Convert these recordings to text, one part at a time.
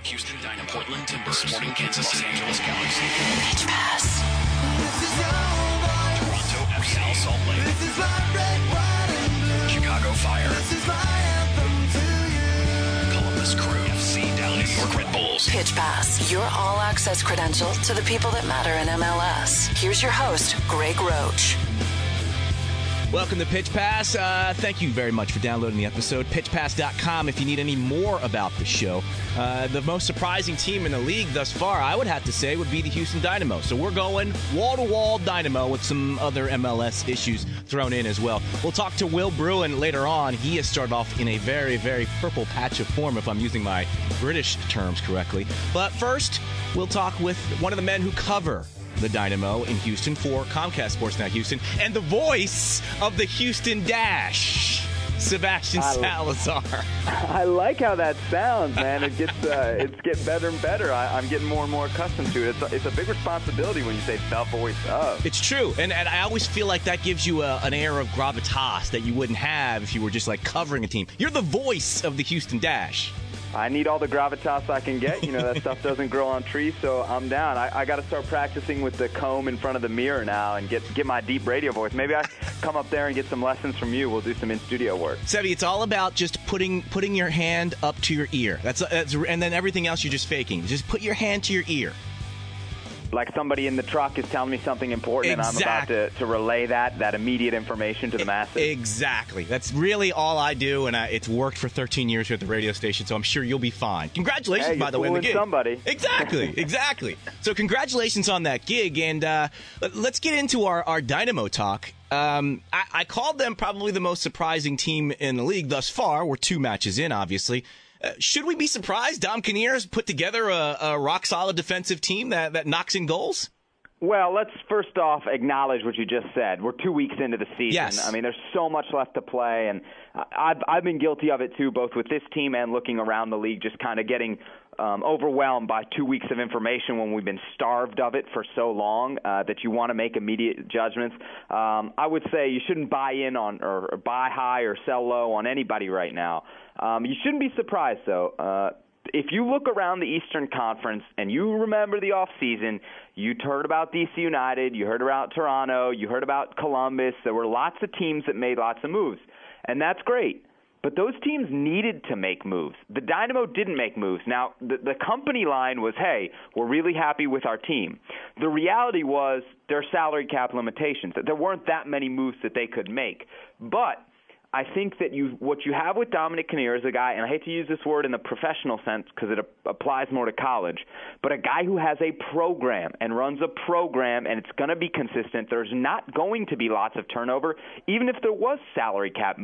Houston Dynamo, Portland Timbers, Sporting Kansas, Los Angeles Galaxy, Pitch Pass, Toronto FC, Real Salt Lake, Chicago Fire, Columbus Crew, FC Dallas, New York Red Bulls. Pitch Pass, your all-access credential to the people that matter in MLS. Here's your host, Greg Roach. Welcome to Pitch Pass. Thank you very much for downloading the episode. PitchPass.com if you need any more about the show. The most surprising team in the league thus far, I would have to say, would be the Houston Dynamo. So we're going wall-to-wall Dynamo with some other MLS issues thrown in as well. We'll talk to Will Bruin later on. He has started off in a very, very purple patch of form, if I'm using my British terms correctly. But first, we'll talk with one of the men who cover the Dynamo in Houston for Comcast Sports Now Houston, and the voice of the Houston Dash, Sebastian Salazar. I like how that sounds, man. It's getting better and better. I'm getting more and more accustomed to it. It's a big responsibility when you say the voice of. It's true, and I always feel like that gives you an air of gravitas that you wouldn't have if you were just like covering a team. You're the voice of the Houston Dash. I need all the gravitas I can get. You know, that stuff doesn't grow on trees, so I'm down. I got to start practicing with the comb in front of the mirror now and get my deep radio voice. Maybe I come up there and get some lessons from you. We'll do some in-studio work. Sebi, it's all about just putting your hand up to your ear. That's and then everything else you're just faking. Just put your hand to your ear. Like somebody in the truck is telling me something important, Exactly. and I'm about to relay that immediate information to the masses. Exactly. That's really all I do, and it's worked for 13 years here at the radio station, so I'm sure you'll be fine. Congratulations, by the way, on the gig. Somebody. Exactly. So congratulations on that gig, and let's get into our Dynamo talk. I called them probably the most surprising team in the league thus far. We're 2 matches in, obviously. Should we be surprised Dom Kinnear's put together a rock-solid defensive team that knocks in goals? Well, let's first off acknowledge what you just said. We're 2 weeks into the season. Yes. I mean, there's so much left to play, and I've been guilty of it too, both with this team and looking around the league, just kind of getting overwhelmed by 2 weeks of information when we've been starved of it for so long that you want to make immediate judgments. I would say you shouldn't buy in on or buy high or sell low on anybody right now. You shouldn't be surprised, though. If you look around the Eastern Conference and you remember the offseason, you heard about DC United, you heard about Toronto, you heard about Columbus. There were lots of teams that made lots of moves, and that's great. But those teams needed to make moves. The Dynamo didn't make moves. Now, the company line was, hey, we're really happy with our team. The reality was their salary cap limitations. There weren't that many moves that they could make. But I think that what you have with Dominic Kinnear is a guy, and I hate to use this word in the professional sense because it applies more to college, but a guy who has a program and runs a program, and it's going to be consistent. There's not going to be lots of turnover, even if there was salary cap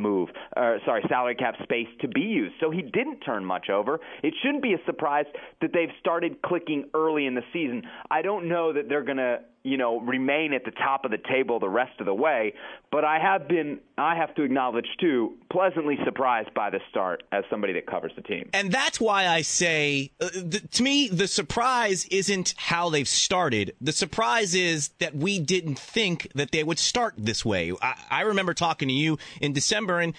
space to be used. So he didn't turn much over. It shouldn't be a surprise that they've started clicking early in the season. I don't know that they're going to remain at the top of the table the rest of the way. But I have to acknowledge, too, pleasantly surprised by the start as somebody that covers the team. And that's why I say, to me, the surprise isn't how they've started. The surprise is that we didn't think that they would start this way. I remember talking to you in December, and,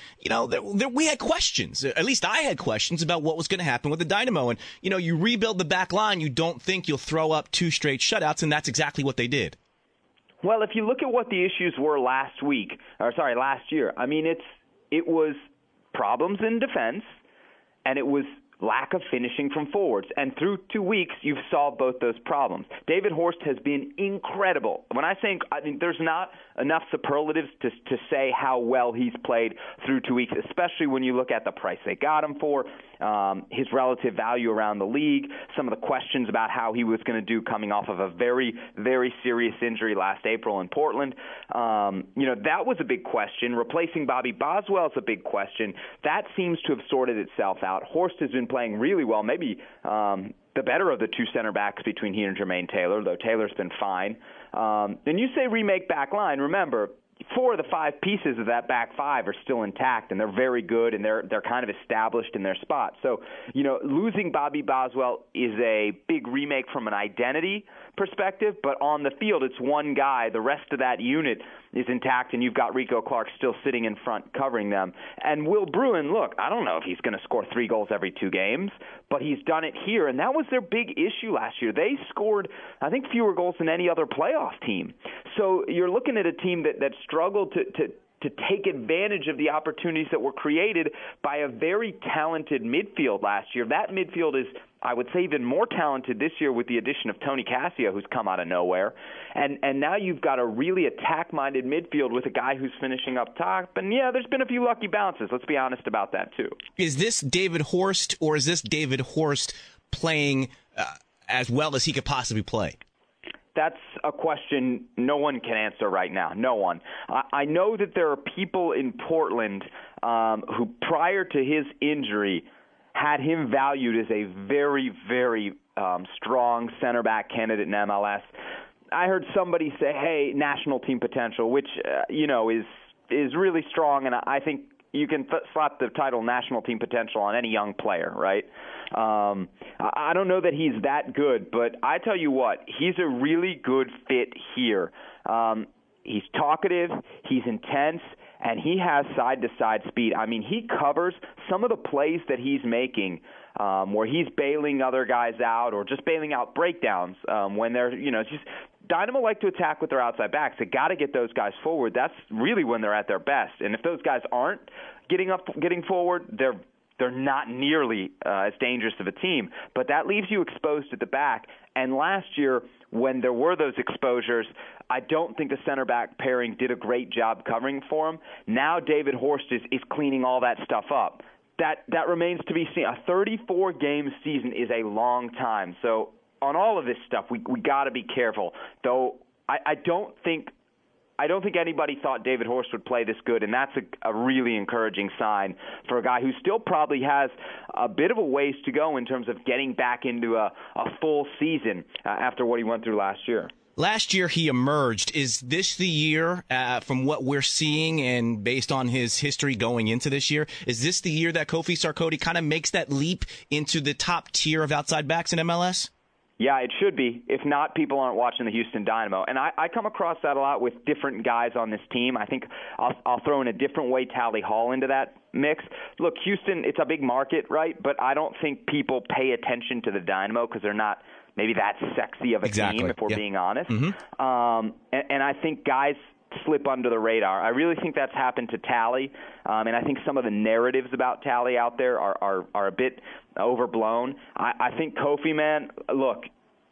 we had questions. At least I had questions about what was going to happen with the Dynamo. And, you rebuild the back line, you don't think you'll throw up 2 straight shutouts, and that's exactly what they did. Well, if you look at what the issues were last year, I mean, it was problems in defense, and it was lack of finishing from forwards. And through 2 weeks, you've solved both those problems. David Horst has been incredible. When I think there's not enough superlatives to say how well he's played through 2 weeks, especially when you look at the price they got him for, his relative value around the league, some of the questions about how he was going to do coming off of a very, very serious injury last April in Portland. That was a big question. Replacing Bobby Boswell is a big question. That seems to have sorted itself out. Horst has been playing really well, maybe the better of the 2 center backs between he and Jermaine Taylor, though Taylor's been fine. And you say remake back line. Remember, 4 of the 5 pieces of that back 5 are still intact, and they're very good, and they're kind of established in their spot. So, losing Bobby Boswell is a big remake from an identity perspective, but on the field, it's one guy. The rest of that unit is intact, and you've got Rico Clark still sitting in front covering them. And Will Bruin, look, I don't know if he's going to score 3 goals every 2 games, but he's done it here, and that was their big issue last year. They scored, I think, fewer goals than any other playoff team. So you're looking at a team that struggled to take advantage of the opportunities that were created by a very talented midfield last year. That midfield is, I would say, even more talented this year with the addition of Tony Cassio, who's come out of nowhere. And now you've got a really attack-minded midfield with a guy who's finishing up top. And, yeah, there's been a few lucky bounces. Let's be honest about that, too. Is this David Horst, or is this David Horst playing as well as he could possibly play? That's a question no one can answer right now. No one. I know that there are people in Portland who, prior to his injury, had him valued as a very, very strong center back candidate in MLS. I heard somebody say, "Hey, national team potential," which is really strong, and I think you can slap the title national team potential on any young player, right? I don't know that he's that good, but I tell you what, he's a really good fit here. He's talkative, he's intense, and he has side-to-side speed. I mean, he covers some of the plays that he's making where he's bailing other guys out or just bailing out breakdowns when they're, just Dynamo like to attack with their outside backs. They got to get those guys forward. That's really when they're at their best. And if those guys aren't getting forward, they're not nearly as dangerous of a team. But that leaves you exposed at the back. And last year, when there were those exposures, I don't think the center back pairing did a great job covering for him. Now David Horst is cleaning all that stuff up. That remains to be seen. A 34-game season is a long time. So on all of this stuff, we got to be careful. Though I don't think anybody thought David Horst would play this good, and that's a really encouraging sign for a guy who still probably has a bit of a ways to go in terms of getting back into a full season after what he went through last year. Last year he emerged. Is this the year, from what we're seeing and based on his history going into this year, is this the year that Kofi Sarkodie kind of makes that leap into the top tier of outside backs in MLS? Yeah, it should be. If not, people aren't watching the Houston Dynamo. And I come across that a lot with different guys on this team. I think I'll throw in a different way Tally Hall into that mix. Look, Houston, it's a big market, right? But I don't think people pay attention to the Dynamo because they're not maybe that sexy of a team, if we're being honest. Mm-hmm. And I think guys slip under the radar. I really think that's happened to Tally, and I think some of the narratives about Tally out there are a bit overblown. I think Kofi, man, look,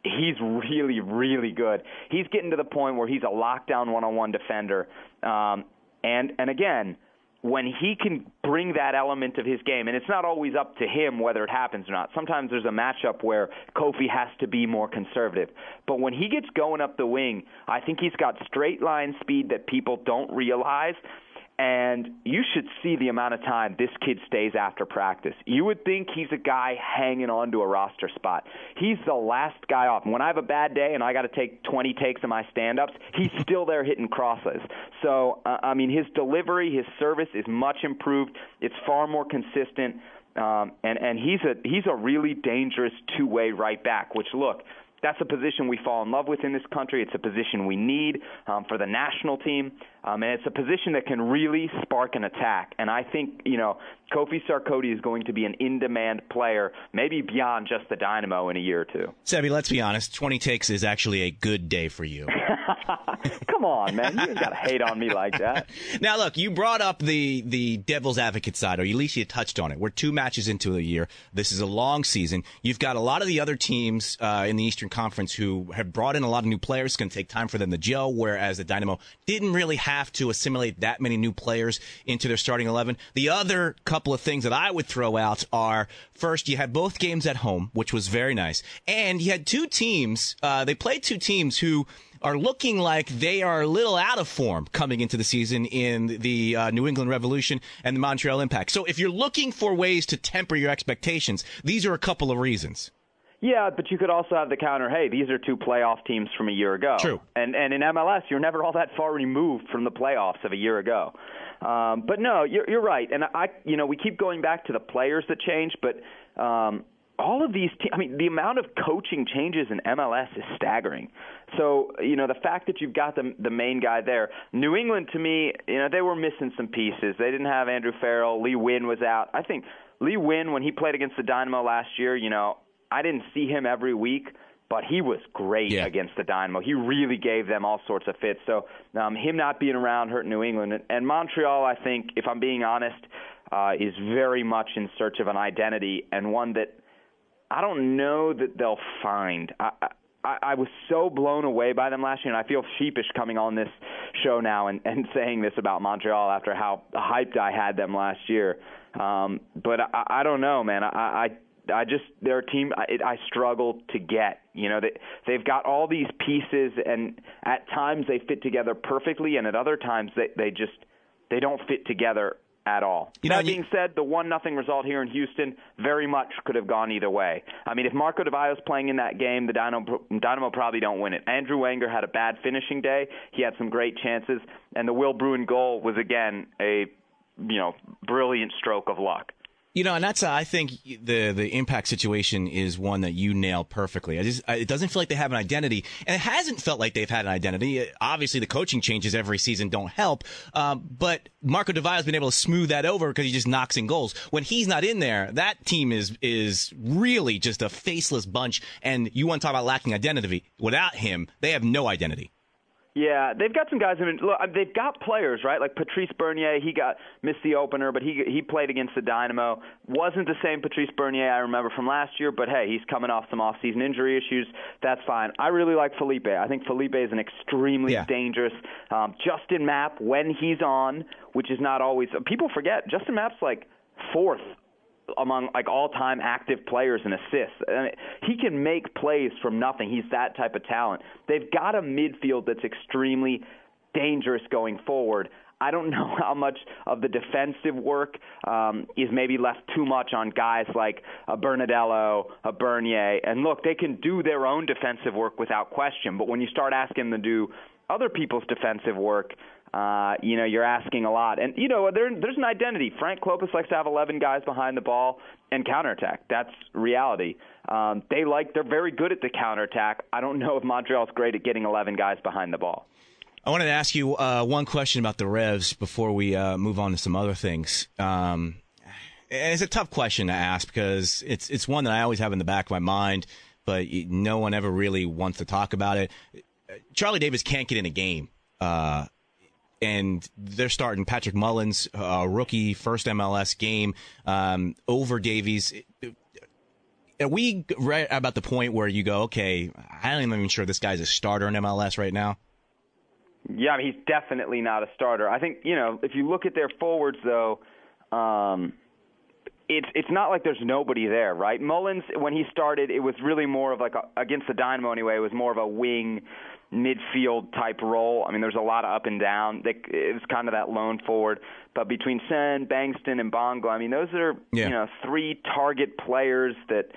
he's really, really good. He's getting to the point where he's a lockdown one-on-one defender, and again, when he can bring that element of his game, and it's not always up to him whether it happens or not. Sometimes there's a matchup where Kofi has to be more conservative. But when he gets going up the wing, I think he's got straight line speed that people don't realize. And you should see the amount of time this kid stays after practice. You would think he's a guy hanging on to a roster spot. He's the last guy off. When I have a bad day and I got to take 20 takes of my stand-ups, he's still there hitting crosses. So, his delivery, his service is much improved. It's far more consistent. And he's a really dangerous two-way right back, which, look, that's a position we fall in love with in this country. It's a position we need for the national team. And it's a position that can really spark an attack. And I think, Kofi Sarkodie is going to be an in-demand player, maybe beyond just the Dynamo in a year or two. Sebi, let's be honest. 20 takes is actually a good day for you. Come on, man. You ain't got to hate on me like that. Now, look, you brought up the devil's advocate side, or at least you touched on it. We're 2 matches into the year. This is a long season. You've got a lot of the other teams in the Eastern Conference who have brought in a lot of new players. It's going to take time for them to gel, whereas the Dynamo didn't really have to assimilate that many new players into their starting 11. The other couple of things that I would throw out are, first, you had both games at home, which was very nice. And you had 2 teams, they played 2 teams who are looking like they are a little out of form coming into the season in the New England Revolution and the Montreal Impact. So if you're looking for ways to temper your expectations, these are a couple of reasons. Yeah, but you could also have the counter, hey, these are 2 playoff teams from a year ago. True. And in MLS, you're never all that far removed from the playoffs of a year ago. But no, you're right. And we keep going back to the players that change, but all of these I mean, the amount of coaching changes in MLS is staggering. So, the fact that you've got the main guy there. New England, to me, they were missing some pieces. They didn't have Andrew Farrell. Lee Wynn was out. I think Lee Wynn, when he played against the Dynamo last year, I didn't see him every week, but he was great against the Dynamo. He really gave them all sorts of fits. So him not being around hurt New England. And Montreal, I think, if I'm being honest, is very much in search of an identity, and one that I don't know that they'll find. I was so blown away by them last year, and I feel sheepish coming on this show now and saying this about Montreal after how hyped I had them last year. But I don't know, man. I just, their team, I struggle to get. They've got all these pieces, and at times they fit together perfectly, and at other times they don't fit together at all. That being said, the 1-0 result here in Houston very much could have gone either way. I mean, if Marco Di Vaio's playing in that game, the Dynamo probably don't win it. Andrew Wenger had a bad finishing day. He had some great chances, and the Will Bruin goal was, again, a brilliant stroke of luck. And that's I think the impact situation is one that you nailed perfectly. It doesn't feel like they have an identity, and it hasn't felt like they've had an identity. Obviously, the coaching changes every season don't help, but Marco Di Vaio's been able to smooth that over because he just knocks in goals. When he's not in there, that team is really just a faceless bunch, and you want to talk about lacking identity. Without him, they have no identity. Yeah, they've got some guys. I mean, look, they've got players, right? Like Patrice Bernier, he missed the opener, but he played against the Dynamo. Wasn't the same Patrice Bernier I remember from last year, but hey, he's coming off some off-season injury issues. That's fine. I really like Felipe. I think Felipe is an extremely dangerous Justin Mapp when he's on, which is not always. People forget Justin Mapp's like fourth among like all-time active players in assists. And he can make plays from nothing. He's that type of talent. They've got a midfield that's extremely dangerous going forward. I don't know how much of the defensive work is maybe left too much on guys like a Bernadello, a Bernier. And look, they can do their own defensive work without question. But when you start asking them to do other people's defensive work, you're asking a lot. And, there's an identity. Frank Klopas likes to have 11 guys behind the ball and counterattack. That's reality. They're very good at the counterattack. I don't know if Montreal's great at getting 11 guys behind the ball. I wanted to ask you one question about the Revs before we move on to some other things. And it's a tough question to ask because it's one that I always have in the back of my mind, but no one ever really wants to talk about it. Charlie Davis can't get in a game. And they're starting Patrick Mullins, a rookie, first MLS game, over Davies. Are we right about the point where you go, okay, I'm not even sure this guy's a starter in MLS right now? Yeah, I mean, he's definitely not a starter. I think, if you look at their forwards, though, it's not like there's nobody there, right? Mullins, when he started, it was really more of like, against the Dynamo anyway, it was more of a wing midfield type role. I mean, there's a lot of up and down. It was kind of that lone forward. But between Sen, Bankston, and Bongo, I mean, those are three target players that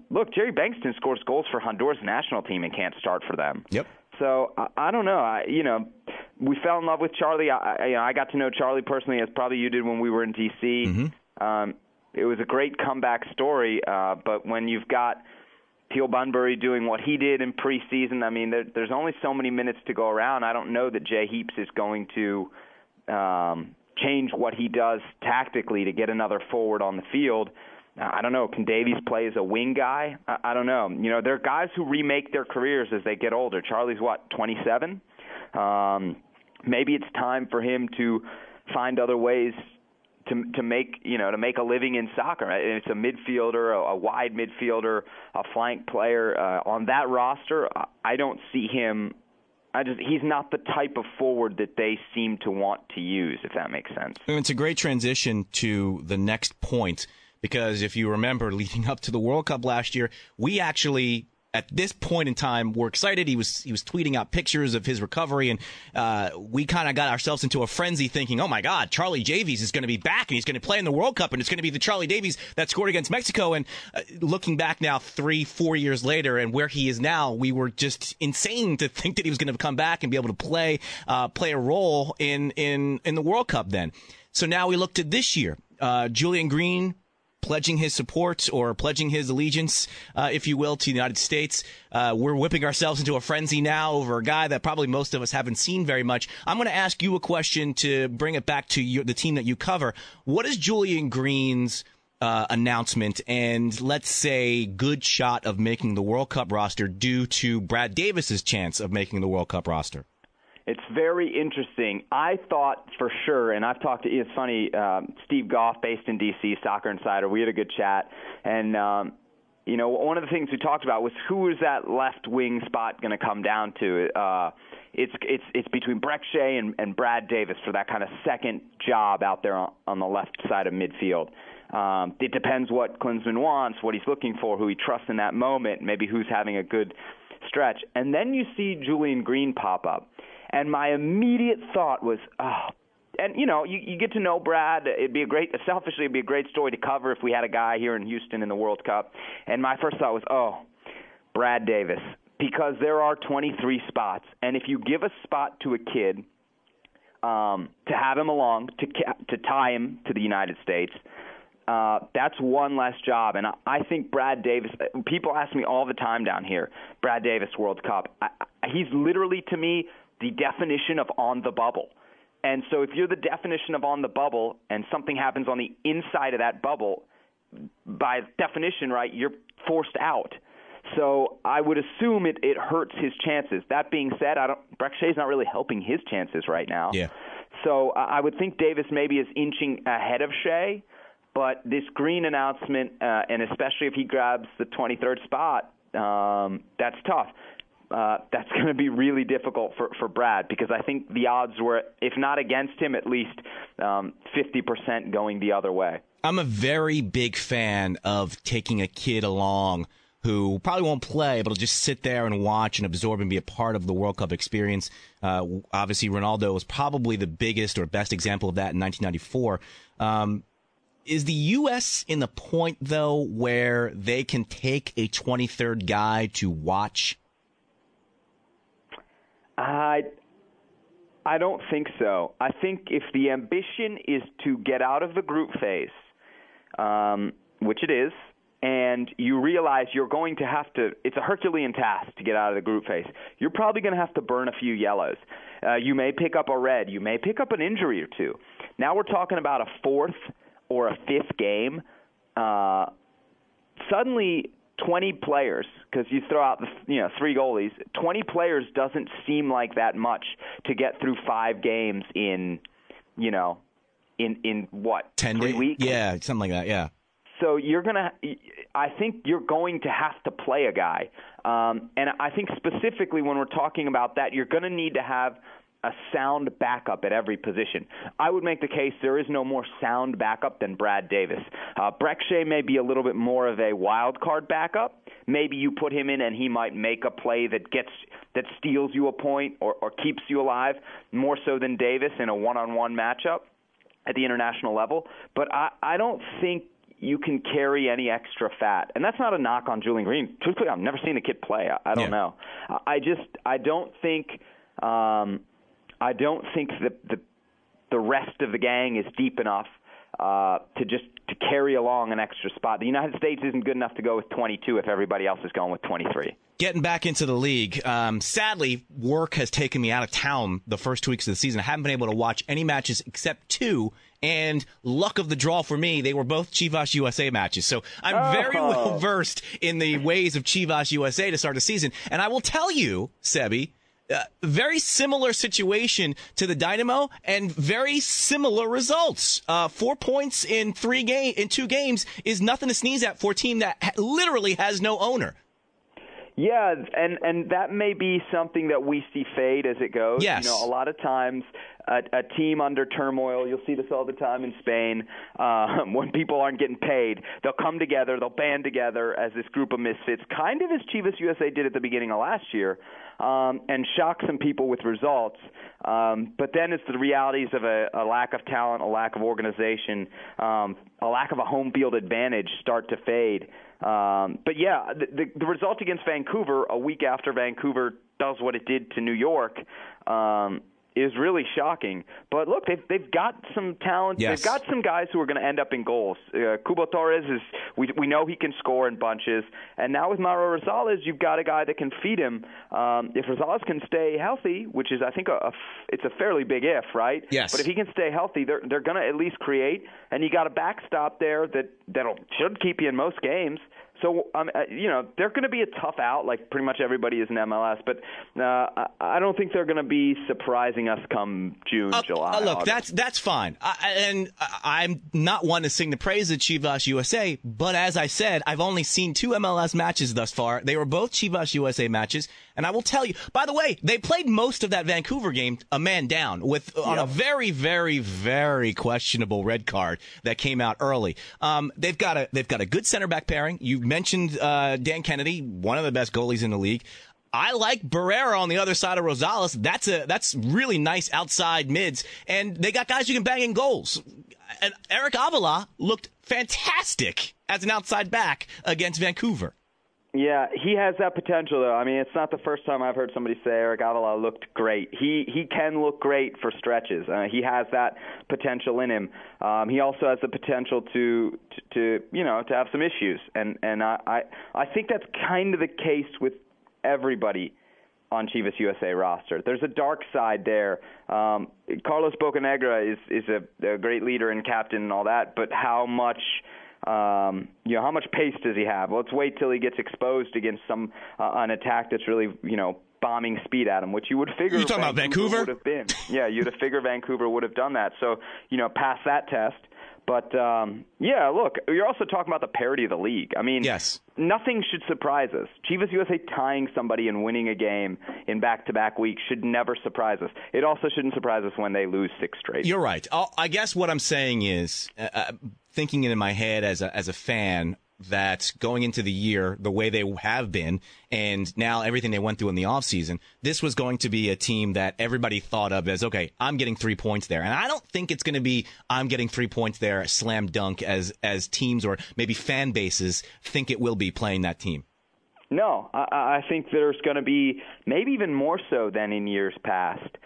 look. Jerry Bankston scores goals for Honduras national team and can't start for them. Yep. So I don't know. We fell in love with Charlie. I got to know Charlie personally, as probably you did when we were in D.C. Mm-hmm. It was a great comeback story. But when you've got Teal Bunbury doing what he did in preseason, I mean, there's only so many minutes to go around. I don't know that Jay Heaps is going to change what he does tactically to get another forward on the field. I don't know. Can Davies play as a wing guy? I don't know. There are guys who remake their careers as they get older. Charlie's, 27? Maybe it's time for him to find other ways to make a living in soccer. It's a midfielder, a wide midfielder, a flank player on that roster. I don't see him. He's not the type of forward that they seem to want to use, if that makes sense. It's a great transition to the next point, because if you remember, leading up to the World Cup last year, we actually, at this point in time, were excited. He was tweeting out pictures of his recovery, and we kind of got ourselves into a frenzy thinking, oh my God, Charlie Davies is going to be back, and he's going to play in the World Cup, and it's going to be the Charlie Davies that scored against Mexico. And looking back now 3-4 years later and where he is now, we were just insane to think that he was going to come back and be able to play a role in the World Cup then. So now we look to this year. Julian Green pledging his support or pledging his allegiance, if you will, to the United States. We're whipping ourselves into a frenzy now over a guy that probably most of us haven't seen very much. I'm going to ask you a question to bring it back to the team that you cover. What is Julian Green's announcement and, let's say, good shot of making the World Cup roster due to Brad Davis's chance of making the World Cup roster? It's very interesting. I thought for sure, and I've talked to, it's funny, Steve Goff, based in D.C., Soccer Insider, we had a good chat, and one of the things we talked about was who is that left wing spot going to come down to? It's between Breck Shea and Brad Davis for that kind of second job out there on the left side of midfield. It depends what Klinsmann wants, what he's looking for, who he trusts in that moment, maybe who's having a good stretch. And then you see Julian Green pop up. And my immediate thought was, you get to know Brad. Selfishly, it'd be a great story to cover if we had a guy here in Houston in the World Cup. And my first thought was, Brad Davis, because there are 23 spots. And if you give a spot to a kid to have him along, to tie him to the United States, that's one less job. And I think Brad Davis, people ask me all the time down here, Brad Davis World Cup. He's literally, to me, the definition of on the bubble. And so if you're the definition of on the bubble and something happens on the inside of that bubble, by definition, right, you're forced out. So I would assume it hurts his chances. That being said, Breck Shea's not really helping his chances right now. Yeah. So I would think Davis maybe is inching ahead of Shea, but this Green announcement, and especially if he grabs the 23rd spot, that's tough. That's going to be really difficult for Brad, because I think the odds were, if not against him, at least 50% going the other way. I'm a very big fan of taking a kid along who probably won't play, but will just sit there and watch and absorb and be a part of the World Cup experience. Obviously, Ronaldo was probably the biggest or best example of that in 1994. Is the U.S. in the point, though, where they can take a 23rd guy to watch? I don't think so. I think if the ambition is to get out of the group phase, which it is, and you realize you're going to have to – it's a Herculean task to get out of the group phase. You're probably going to have to burn a few yellows. You may pick up a red. You may pick up an injury or two. Now we're talking about a fourth or a fifth game. Suddenly – 20 players, because you throw out the 3 goalies. 20 players doesn't seem like that much to get through 5 games in what, 10 3 weeks? Yeah, something like that. Yeah. So I think you're going to have to play a guy, and I think specifically when we're talking about that, you're going to need to have a sound backup at every position. I would make the case there is no more sound backup than Brad Davis. Breck Shea may be a little bit more of a wild card backup. Maybe you put him in and he might make a play that steals you a point or keeps you alive, more so than Davis in a one-on-one matchup at the international level. But I don't think you can carry any extra fat. And that's not a knock on Julian Green. Truthfully, I've never seen the kid play. I don't know. I don't think that the rest of the gang is deep enough to carry along an extra spot. The United States isn't good enough to go with 22 if everybody else is going with 23. Getting back into the league, sadly, work has taken me out of town the first 2 weeks of the season. I haven't been able to watch any matches except 2, and luck of the draw for me, they were both Chivas USA matches. So I'm very well versed in the ways of Chivas USA to start the season. And I will tell you, Sebi, very similar situation to the Dynamo and very similar results. 4 points in 2 games is nothing to sneeze at for a team that literally has no owner. Yeah, and that may be something that we see fade as it goes. Yes. A lot of times a team under turmoil, you'll see this all the time in Spain, when people aren't getting paid, they'll come together, they'll band together as this group of misfits, kind of as Chivas USA did at the beginning of last year, and shock some people with results. But then it's the realities of a lack of talent, a lack of organization, a lack of a home field advantage start to fade. But yeah, the result against Vancouver a week after Vancouver does what it did to New York, is really shocking. But look, they've got some talent. Yes. They've got some guys who are going to end up in goals. Cubo Torres we know he can score in bunches, and now with Mauro Rosales, you've got a guy that can feed him. If Rosales can stay healthy, which is I think it's a fairly big if, right? Yes. But if he can stay healthy, they're going to at least create, and you got a backstop there that should keep you in most games. So, they're going to be a tough out, like pretty much everybody is in MLS. But I don't think they're going to be surprising us come June, July. Look, August. that's fine. I'm not one to sing the praise of Chivas USA, but as I said, I've only seen 2 MLS matches thus far. They were both Chivas USA matches. And I will tell you, by the way, they played most of that Vancouver game a man down on a very, very, very questionable red card that came out early. They've got a good center back pairing. You mentioned Dan Kennedy, one of the best goalies in the league. I like Barrera on the other side of Rosales. That's really nice outside mids, and they got guys who can bang in goals. And Eric Avila looked fantastic as an outside back against Vancouver. Yeah, he has that potential, though. I mean, it's not the first time I've heard somebody say Eric Avila looked great. He can look great for stretches. He has that potential in him. He also has the potential to have some issues, and I think that's kind of the case with everybody on Chivas USA roster. There's a dark side there. Carlos Bocanegra is a great leader and captain and all that, but how much pace does he have? Well, let's wait till he gets exposed against an attack that's really, bombing speed at him, which you would figure. You're talking about Vancouver? Would have been. Yeah, you'd have figured Vancouver would have done that. So, pass that test. But, look, you're also talking about the parity of the league. I mean, yes. Nothing should surprise us. Chivas USA tying somebody and winning a game in back-to-back weeks should never surprise us. It also shouldn't surprise us when they lose 6 straight. You're right. I guess what I'm saying is, thinking it in my head as a fan, that going into the year, the way they have been, and now everything they went through in the offseason, this was going to be a team that everybody thought of as, okay, I'm getting 3 points there. And I don't think it's going to be, I'm getting 3 points there, slam dunk, as teams or maybe fan bases think it will be playing that team. No, I think there's going to be, maybe even more so than in years past,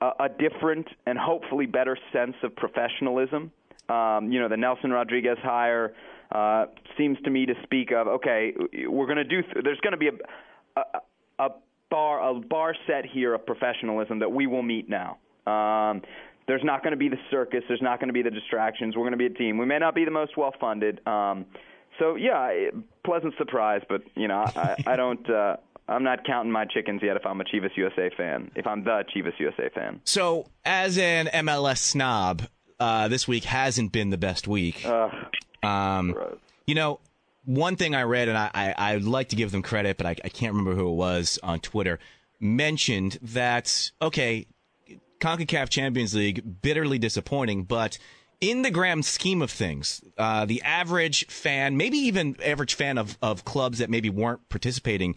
a different and hopefully better sense of professionalism. The Nelson Rodriguez hire seems to me to speak of, okay, we're going to do. There's going to be a bar set here of professionalism that we will meet now. There's not going to be the circus. There's not going to be the distractions. We're going to be a team. We may not be the most well funded. Pleasant surprise, but I don't. I'm not counting my chickens yet if I'm a Chivas USA fan. If I'm the Chivas USA fan. So, as an MLS snob, this week hasn't been the best week. One thing I read, and I'd like to give them credit, but I can't remember who it was on Twitter, mentioned that, okay, CONCACAF Champions League, bitterly disappointing, but in the grand scheme of things, the average fan, maybe even average fan of clubs that maybe weren't participating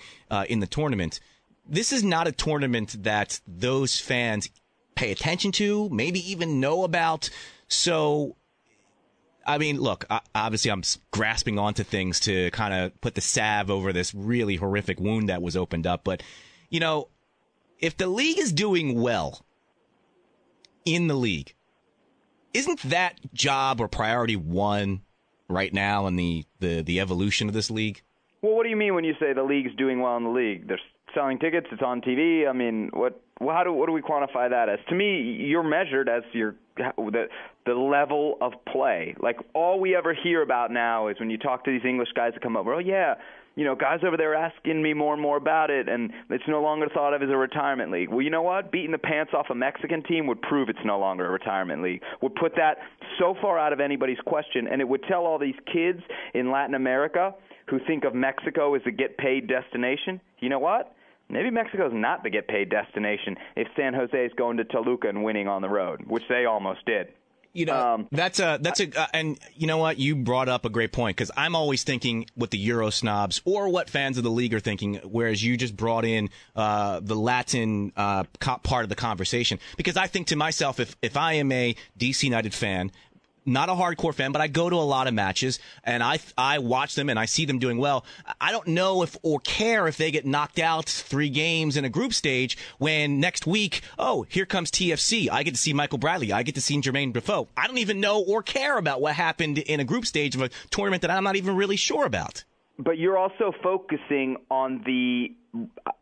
in the tournament, this is not a tournament that those fans pay attention to, maybe even know about. So, I mean, look, obviously I'm grasping onto things to kind of put the salve over this really horrific wound that was opened up. But, if the league is doing well in the league, isn't that job or priority one right now in the evolution of this league? Well, what do you mean when you say the league's doing well in the league? They're selling tickets, it's on TV. I mean, what do we quantify that as? To me, you're measured as the level of play. Like, all we ever hear about now is when you talk to these English guys that come over, guys over there asking me more and more about it, and it's no longer thought of as a retirement league. Well, you know what? Beating the pants off a Mexican team would prove it's no longer a retirement league. Would put that so far out of anybody's question, and it would tell all these kids in Latin America who think of Mexico as a get-paid destination, you know what? Maybe Mexico's not the get-paid destination if San Jose is going to Toluca and winning on the road, which they almost did. And you know what? You brought up a great point, because I'm always thinking what the Euro snobs or what fans of the league are thinking, whereas you just brought in the Latin part of the conversation. Because I think to myself, if I am a DC United fan, not a hardcore fan, but I go to a lot of matches, and I watch them, and I see them doing well. I don't know if or care if they get knocked out 3 games in a group stage when next week, oh, here comes TFC. I get to see Michael Bradley. I get to see Jermaine Defoe. I don't even know or care about what happened in a group stage of a tournament that I'm not even really sure about. But you're also focusing on the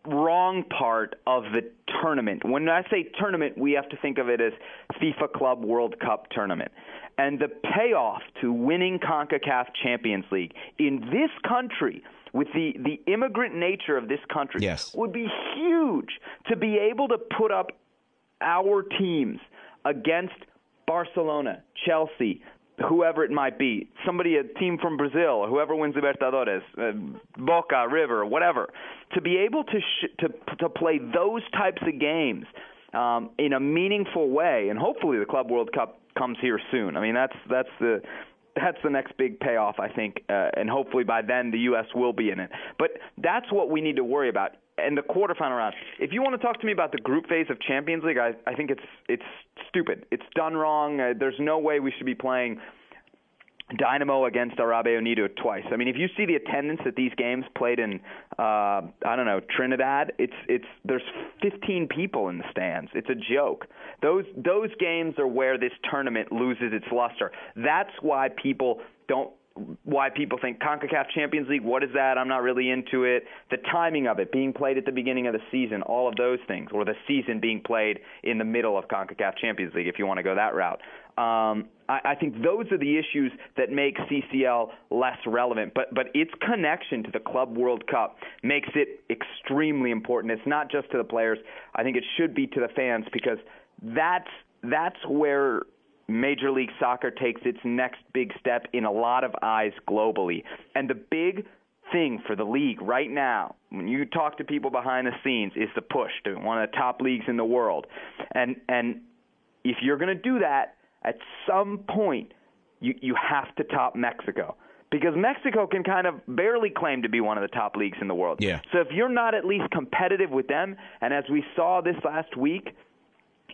wrong part of the tournament. When I say tournament, we have to think of it as FIFA Club World Cup tournament. And the payoff to winning CONCACAF Champions League in this country, with the immigrant nature of this country, yes, would be huge. To be able to put up our teams against Barcelona, Chelsea, whoever it might be, a team from Brazil, or whoever wins Libertadores, Boca, River, whatever, to be able to play those types of games in a meaningful way, and hopefully the Club World Cup comes here soon. I mean, that's the next big payoff, I think, and hopefully by then the U.S. will be in it. But that's what we need to worry about. And the quarterfinal round. If you want to talk to me about the group phase of Champions League, I think it's stupid. It's done wrong. There's no way we should be playing Dynamo against Arabe Unido twice. I mean, if you see the attendance at these games played in, Trinidad, there's 15 people in the stands. It's a joke. Those games are where this tournament loses its luster. That's why people think CONCACAF Champions League, what is that? I'm not really into it. The timing of it, being played at the beginning of the season, all of those things, or the season being played in the middle of CONCACAF Champions League, if you want to go that route. I think those are the issues that make CCL less relevant. But its connection to the Club World Cup makes it extremely important. It's not just to the players. I think it should be to the fans, because that's where Major League Soccer takes its next big step in a lot of eyes globally. And the big thing for the league right now, when you talk to people behind the scenes, is the push to one of the top leagues in the world. And if you're going to do that, at some point you have to top Mexico, because Mexico can kind of barely claim to be one of the top leagues in the world. Yeah. So if you're not at least competitive with them, and as we saw this last week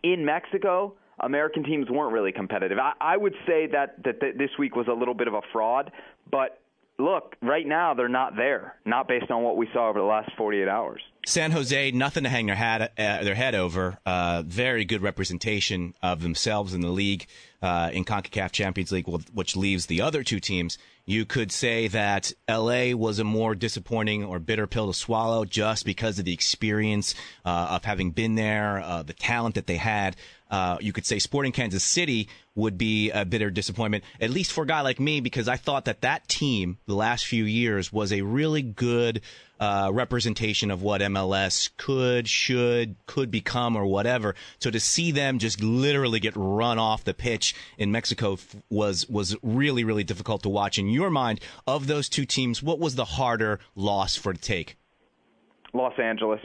in Mexico, American teams weren't really competitive. I would say that this week was a little bit of a fraud, but look, right now they're not there, not based on what we saw over the last 48 hours. San Jose, nothing to hang their head over. Very good representation of themselves in the league in CONCACAF Champions League, which leaves the other two teams. You could say that L.A. was a more disappointing or bitter pill to swallow just because of the experience of having been there, the talent that they had. You could say Sporting Kansas City would be a bitter disappointment, at least for a guy like me, because I thought that team the last few years was a really good representation of what MLS could become or whatever. So to see them just literally get run off the pitch in Mexico was really, really difficult to watch. In your mind, of those two teams, what was the harder loss for to take? Los Angeles.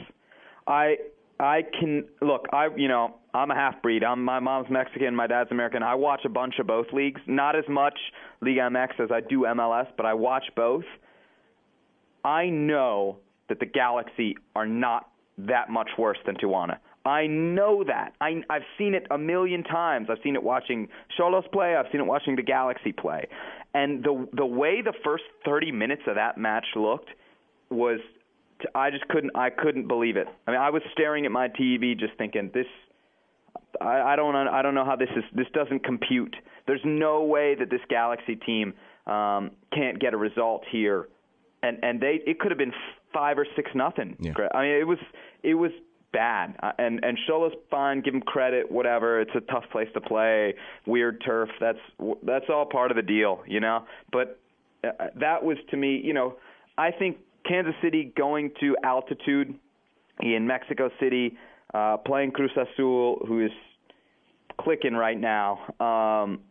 I'm a half-breed. My mom's Mexican, my dad's American. I watch a bunch of both leagues. Not as much Liga MX as I do MLS, but I watch both. I know that the Galaxy are not that much worse than Tijuana. I know that. I've seen it a million times. I've seen it watching Xolos play. I've seen it watching the Galaxy play. And the way the first 30 minutes of that match looked was I couldn't believe it. I mean, I was staring at my TV just thinking, I don't know how this doesn't compute. There's no way that this Galaxy team can't get a result here. And it could have been 5 or 6-0. Yeah. I mean, it was bad. And Xolos, fine, give him credit, whatever. It's a tough place to play, weird turf. That's all part of the deal, you know. But that was, to me, I think Kansas City going to altitude in Mexico City, playing Cruz Azul, who is clicking right now. I'm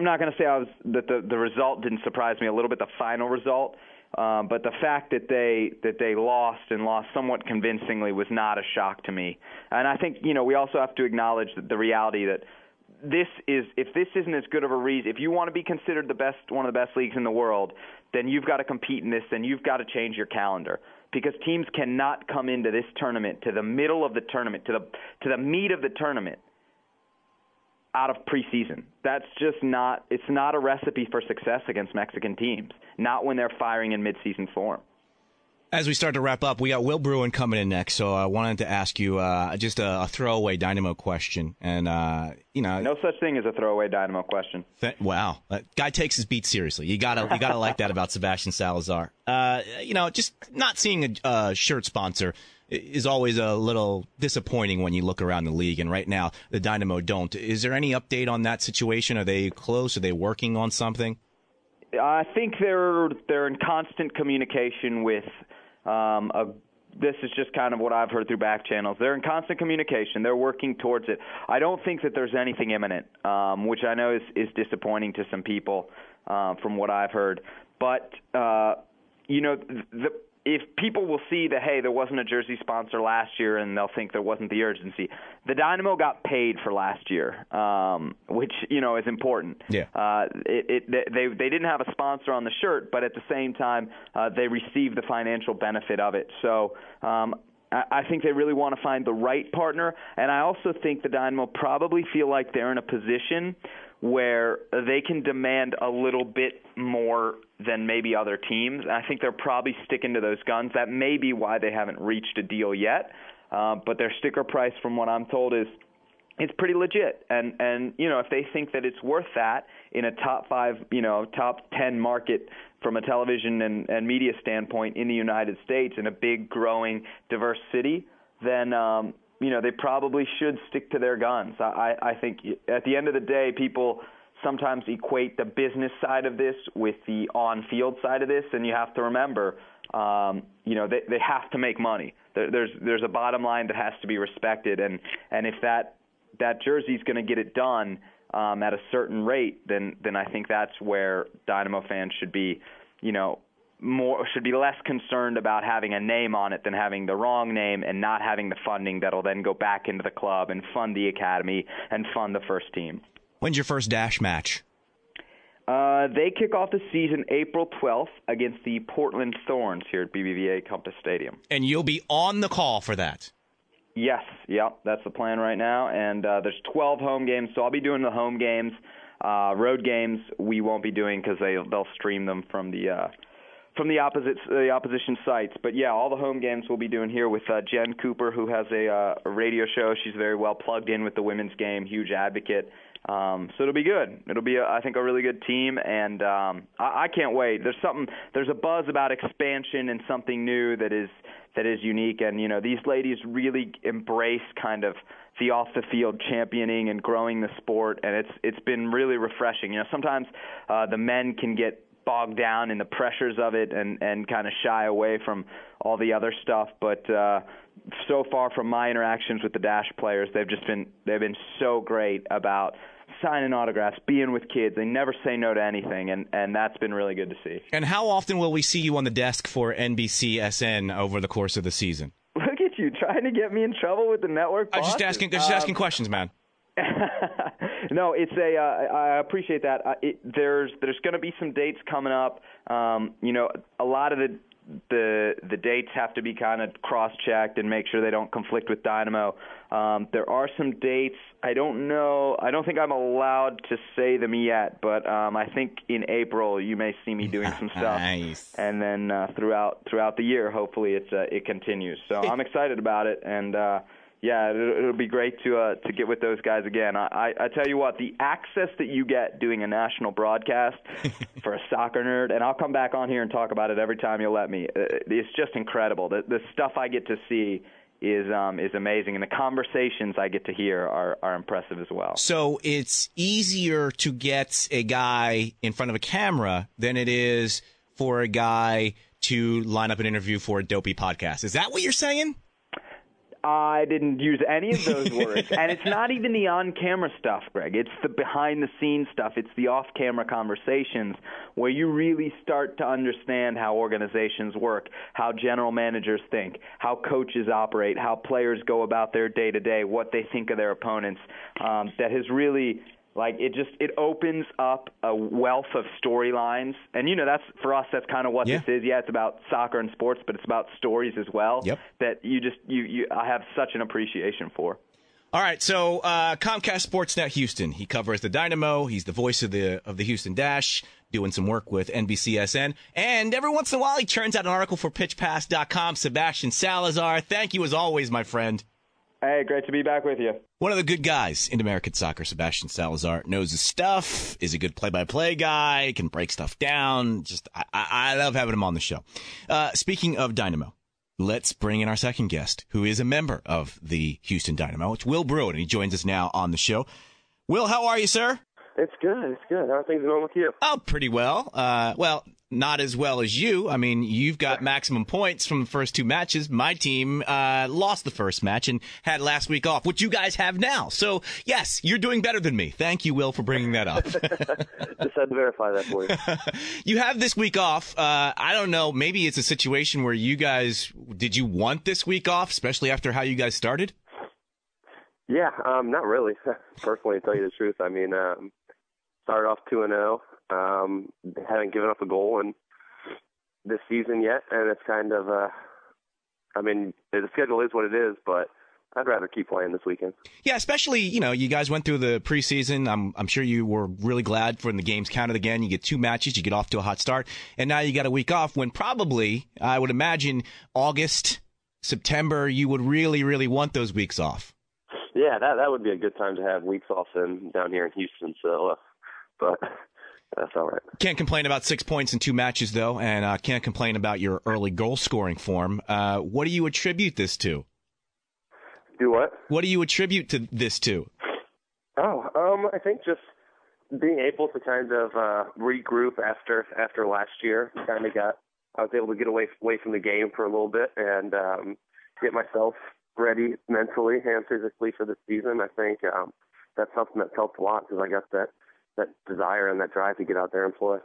not going to say that the result didn't surprise me a little bit, the final result. But the fact that they lost somewhat convincingly was not a shock to me. And I think, we also have to acknowledge the reality that if this isn't as good of a reason, if you want to be considered one of the best leagues in the world, then you've got to compete in this, then you've got to change your calendar. Because teams cannot come into this tournament, to the middle of the tournament, to the meat of the tournament, out of preseason. That's just not – it's not a recipe for success against Mexican teams, not when they're firing in midseason form. As we start to wrap up, we got Will Bruin coming in next, so I wanted to ask you just a throwaway Dynamo question. And, no such thing as a throwaway Dynamo question. Wow. Guy takes his beat seriously. You gotta like that about Sebastian Salazar. Just not seeing a shirt sponsor is always a little disappointing when you look around the league, and right now the Dynamo don't. Is there any update on that situation? Are they close? Are they working on something? I think they're in constant communication with this is just kind of what I've heard through back channels. They're in constant communication. They're working towards it. I don't think that there's anything imminent, which I know is disappointing to some people from what I've heard. But, if people will see that, hey, there wasn't a jersey sponsor last year, and they'll think there wasn't the urgency. The Dynamo got paid for last year, which, is important. Yeah. They didn't have a sponsor on the shirt, but at the same time, they received the financial benefit of it. So I think they really want to find the right partner, and I also think the Dynamo probably feel like they're in a position where they can demand a little bit more than maybe other teams. I think they're probably sticking to those guns. That may be why they haven't reached a deal yet. But their sticker price, from what I'm told, is it's pretty legit. And if they think that it's worth that in a top 5, top 10 market from a television and media standpoint in the United States, in a big, growing, diverse city, then they probably should stick to their guns. I think at the end of the day, people sometimes equate the business side of this with the on-field side of this, and you have to remember, they have to make money. There's a bottom line that has to be respected, and if that jersey is going to get it done at a certain rate, then I think that's where Dynamo fans should be, should be less concerned about having a name on it than having the wrong name and not having the funding that'll then go back into the club and fund the academy and fund the first team. When's your first Dash match? They kick off the season April 12th against the Portland Thorns here at BBVA Compass Stadium. And you'll be on the call for that? Yes. Yep. That's the plan right now. And there's 12 home games, so I'll be doing the home games. Road games we won't be doing because they'll stream them from the opposition sites. But, yeah, all the home games we'll be doing here with Jen Cooper, who has a radio show. She's very well plugged in with the women's game, huge advocate. So it'll be good. It'll be, I think, a really good team, and I can't wait. There's a buzz about expansion and something new that is unique, and these ladies really embrace kind of the off-the-field championing and growing the sport, and it's been really refreshing. Sometimes the men can get bogged down in the pressures of it and kind of shy away from all the other stuff, but so far from my interactions with the Dash players, they've been so great about signing autographs, being with kids. They never say no to anything, and that's been really good to see. And how often will we see you on the desk for NBCSN over the course of the season? Look at you, trying to get me in trouble with the network bosses. They're just asking questions, man. No, I appreciate that. There's going to be some dates coming up. A lot of the dates have to be kind of cross-checked and make sure they don't conflict with Dynamo. There are some dates. I don't know. I don't think I'm allowed to say them yet, but I think in April you may see me doing some stuff. Nice. And then throughout the year, hopefully it continues. So I'm excited about it, and yeah, it'll be great to get with those guys again. I tell you what, the access that you get doing a national broadcast for a soccer nerd, and I'll come back on here and talk about it every time you'll let me. It's just incredible. The stuff I get to see is amazing, and the conversations I get to hear are impressive as well. So it's easier to get a guy in front of a camera than it is for a guy to line up an interview for a dopey podcast. Is that what you're saying? I didn't use any of those words. And it's not even the on-camera stuff, Greg. It's the behind-the-scenes stuff. It's the off-camera conversations where you really start to understand how organizations work, how general managers think, how coaches operate, how players go about their day-to-day, what they think of their opponents. That has really... it opens up a wealth of storylines, and that's for us. That's kind of what this is. Yeah, it's about soccer and sports, but it's about stories as well. Yep. That I have such an appreciation for. All right, so Comcast Sportsnet Houston. He covers the Dynamo. He's the voice of the Houston Dash, doing some work with NBCSN. And every once in a while, he churns out an article for PitchPass.com. Sebastian Salazar, thank you as always, my friend. Hey, great to be back with you. One of the good guys in American soccer, Sebastian Salazar, knows his stuff, is a good play-by-play guy, can break stuff down. I love having him on the show. Speaking of Dynamo, let's bring in our second guest, who is a member of the Houston Dynamo. It's Will Bruin, and he joins us now on the show. Will, how are you, sir? It's good. How are things going with you? Oh, pretty well. Well, not as well as you. I mean, you've got maximum points from the first two matches. My team lost the first match and had last week off, which you guys have now. So, yes, you're doing better than me. Thank you, Will, for bringing that up. Just had to verify that for you. You have this week off. I don't know. Maybe it's a situation where you guys – did you want this week off, especially after how you guys started? Yeah, not really. Personally, to tell you the truth, I mean, started off 2-0. Haven't given up a goal in this season yet, and it's kind of, I mean, the schedule is what it is, but I'd rather keep playing this weekend. Yeah, especially, you guys went through the preseason. I'm sure you were really glad for when the games counted again. You get two matches, you get off to a hot start, and now you got a week off when probably, I would imagine, August, September, you would really, really want those weeks off. Yeah, that would be a good time to have weeks off down here in Houston, so, but that's all right. Can't complain about 6 points in two matches, though, and can't complain about your early goal-scoring form. What do you attribute this to? Do what? What do you attribute to this to? I think just being able to kind of regroup after last year. I was able to get away from the game for a little bit and get myself ready mentally and physically for the season. I think that's something that's helped a lot because I got that desire and that drive to get out there and play.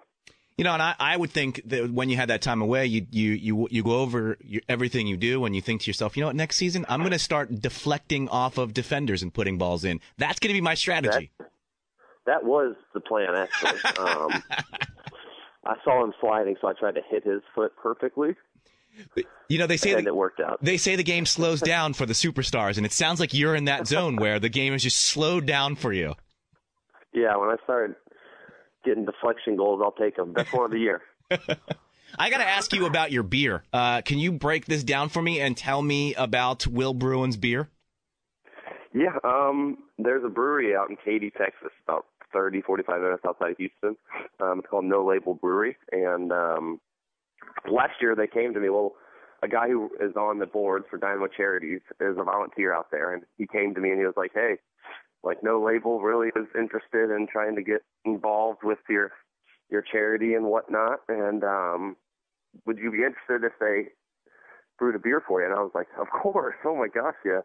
And I would think that when you had that time away, you go over everything you do and you think to yourself, you know what, next season I'm going to start deflecting off of defenders and putting balls in. That's going to be my strategy. That was the plan, actually. I saw him sliding, so I tried to hit his foot perfectly. They say and it worked out. They say the game slows down for the superstars, and it sounds like you're in that zone where the game is just slowed down for you. Yeah, when I started getting deflection goals, I'll take them. Best one of the year. I got to ask you about your beer. Can you break this down for me and tell me about Will Bruin's beer? Yeah, there's a brewery out in Katy, Texas, about 30, 45 minutes outside of Houston. It's called No Label Brewery, and last year they came to me. Well, a guy who is on the board for Dynamo Charities is a volunteer out there, and he came to me and he was like, hey, like No Label really is interested in trying to get involved with your charity and whatnot, and would you be interested if they brewed a beer for you? And I was like, of course. Oh my gosh, yeah.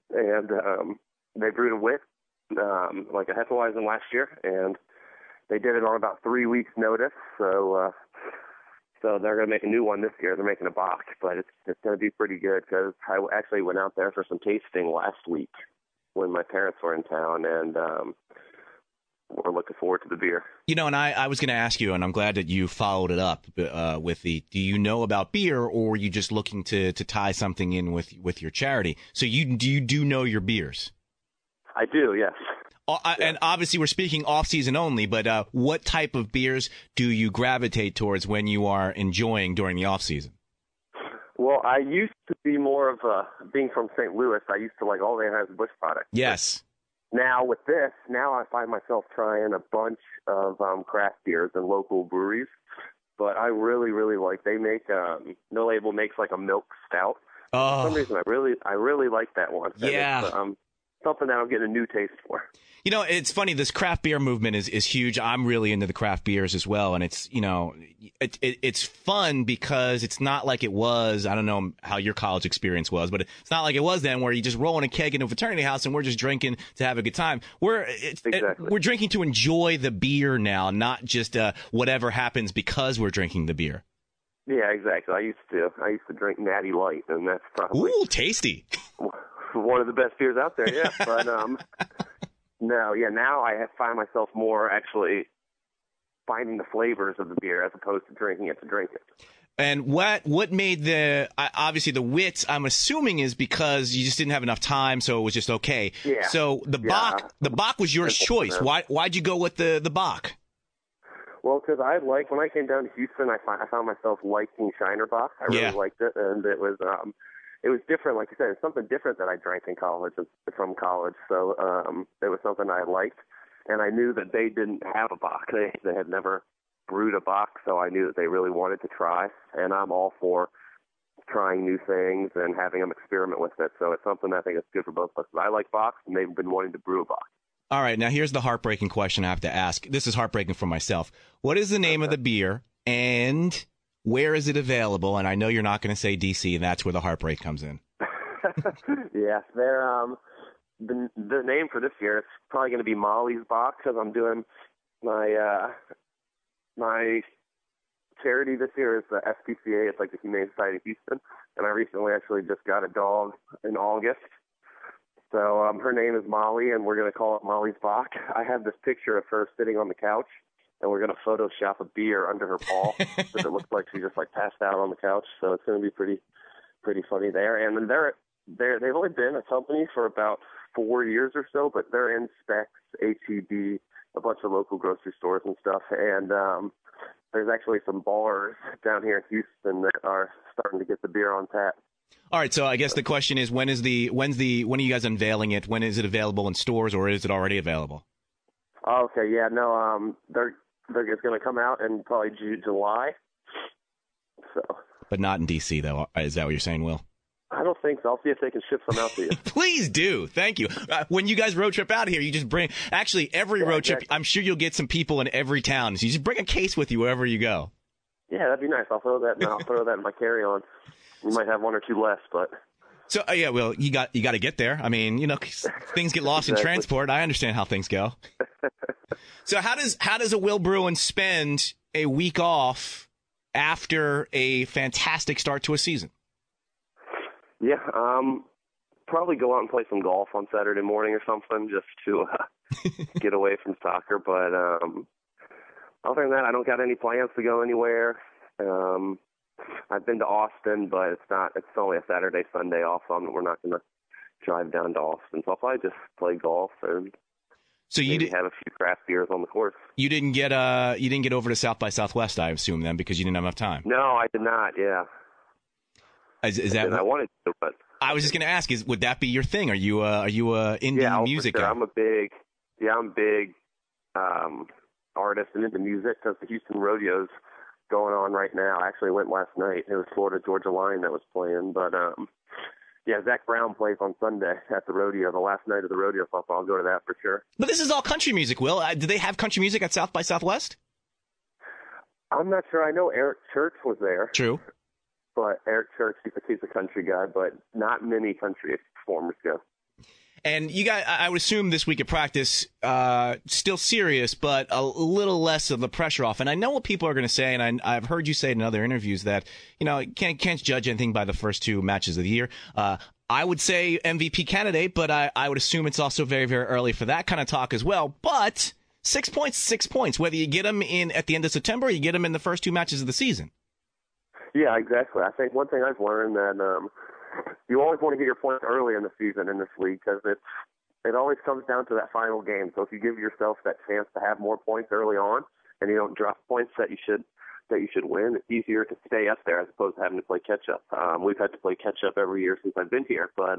And they brewed a wit, like a Hefeweizen last year, and they did it on about 3 weeks' notice. So they're going to make a new one this year. They're making a box, but it's going to be pretty good because I actually went out there for some tasting last week when my parents were in town, and we're looking forward to the beer. And I was going to ask you, and I'm glad that you followed it up with do you know about beer, or are you just looking to tie something in with your charity? So you do know your beers? I do, yes. And obviously we're speaking off-season only, but what type of beers do you gravitate towards when you are enjoying during the off-season? Well, I used to be more of being from St. Louis, I used to like all the Anheuser-Busch products. Yes. Now with this, I find myself trying a bunch of craft beers and local breweries. But I really, really like, they make, No Label makes like a milk stout. Oh. For some reason, I really like that one. Yeah. And it's something that I'm getting a new taste for. It's funny. This craft beer movement is huge. I'm really into the craft beers as well. And it's, it's fun because it's not like it was. I don't know how your college experience was, but it's not like it was then where you just roll in a keg into a fraternity house and we're just drinking to have a good time. We're drinking to enjoy the beer now, not just whatever happens because we're drinking the beer. Yeah, exactly. I used to drink Natty Light, and that's probably tasty. One of the best beers out there. Yeah, but now I find myself more actually finding the flavors of the beer as opposed to drinking it to drink it. And what made obviously the wits, I'm assuming, is because you just didn't have enough time, so it was just okay. Yeah. So the Bach was your choice. Why'd you go with the Bach? Well, because when I came down to Houston, I found myself liking Shiner Bach. I really liked it, and it was different. Like you said, it's something different that I drank in college, from college. So it was something I liked, and I knew that they didn't have a Bach. They had never brewed a Bach, so I knew that they really wanted to try, and I'm all for trying new things and having them experiment with it. So it's something I think is good for both of us. I like Bachs, and they've been wanting to brew a Bach. All right, now here's the heartbreaking question I have to ask. This is heartbreaking for myself. What is the name of the beer, and where is it available? And I know you're not going to say DC, and that's where the heartbreak comes in. Yeah, they're the name for this year. It's probably going to be Molly's Bach, because I'm doing my charity this year is the SPCA. It's like the Humane Society of Houston, and I recently actually just got a dog in August. So her name is Molly, and we're going to call it Molly's Bach. I have this picture of her sitting on the couch, and we're going to Photoshop a beer under her paw, so it looks like she just passed out on the couch. So it's going to be pretty funny there. And they've only been a company for about 4 years or so, but they're in Specs, H-E-B, a bunch of local grocery stores and stuff. And there's actually some bars down here in Houston that are starting to get the beer on tap. All right, so I guess the question is, when are you guys unveiling it? When is it available in stores, or is it already available? Okay, yeah, no, it's going to come out in probably July. So. But not in DC, though. Is that what you're saying, Will? I don't think so. I'll see if they can ship some out to you. Please do. Thank you. When you guys road trip out of here, you just bring. Actually, every road trip, I'm sure you'll get some people in every town. So you just bring a case with you wherever you go. Yeah, that'd be nice. I'll throw that in my carry-on. We might have one or two less, but. So yeah, well, you got to get there. I mean, things get lost in transport. I understand how things go. So how does a Will Bruin spend a week off after a fantastic start to a season? Yeah, probably go out and play some golf on Saturday morning or something, just to get away from soccer. But other than that, I don't got any plans to go anywhere. I've been to Austin, but it's only a Saturday, Sunday off, so we're not going to drive down to Austin. So I'll probably just play golf and maybe have a few craft beers on the course. You didn't get over to South by Southwest, I assume, then, because you didn't have enough time. No, I did not. Yeah. Is that? I wanted to, but I was just going to ask: would that be your thing? Are you indie music guy? I'm a big artist and into music, because the Houston Rodeo's going on right now. I actually went last night. It was Florida Georgia Line that was playing, but Zach Brown plays on Sunday at the rodeo, the last night of the rodeo, so I'll go to that for sure. But this is all country music, Will. Do they have country music at South by Southwest? I'm not sure. I know Eric Church was there. True. But Eric Church, he's a country guy, but not many country performers go. And you guys, I would assume this week at practice, still serious, but a little less of the pressure off. And I know what people are going to say, and I've heard you say in other interviews that, can't judge anything by the first two matches of the year. I would say MVP candidate, but I would assume it's also very, very early for that kind of talk as well. But 6 points, 6 points, whether you get them in at the end of September or you get them in the first two matches of the season. Yeah, exactly. I think one thing I've learned that you always want to get your points early in the season in this league, because it always comes down to that final game. So if you give yourself that chance to have more points early on, and you don't drop points that you should win, it's easier to stay up there as opposed to having to play catch up. We've had to play catch up every year since I've been here, but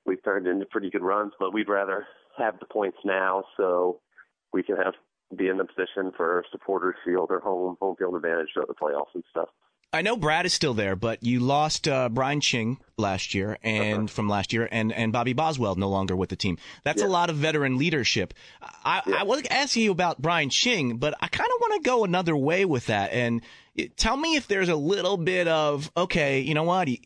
we've turned into pretty good runs. But we'd rather have the points now so we can be in the position for Supporters Field or home field advantage of the playoffs and stuff. I know Brad is still there, but you lost Brian Ching last year and Bobby Boswell no longer with the team. That's a lot of veteran leadership. I was asking you about Brian Ching, but I kind of want to go another way with that. And tell me if there's a little bit of, okay, you know what? He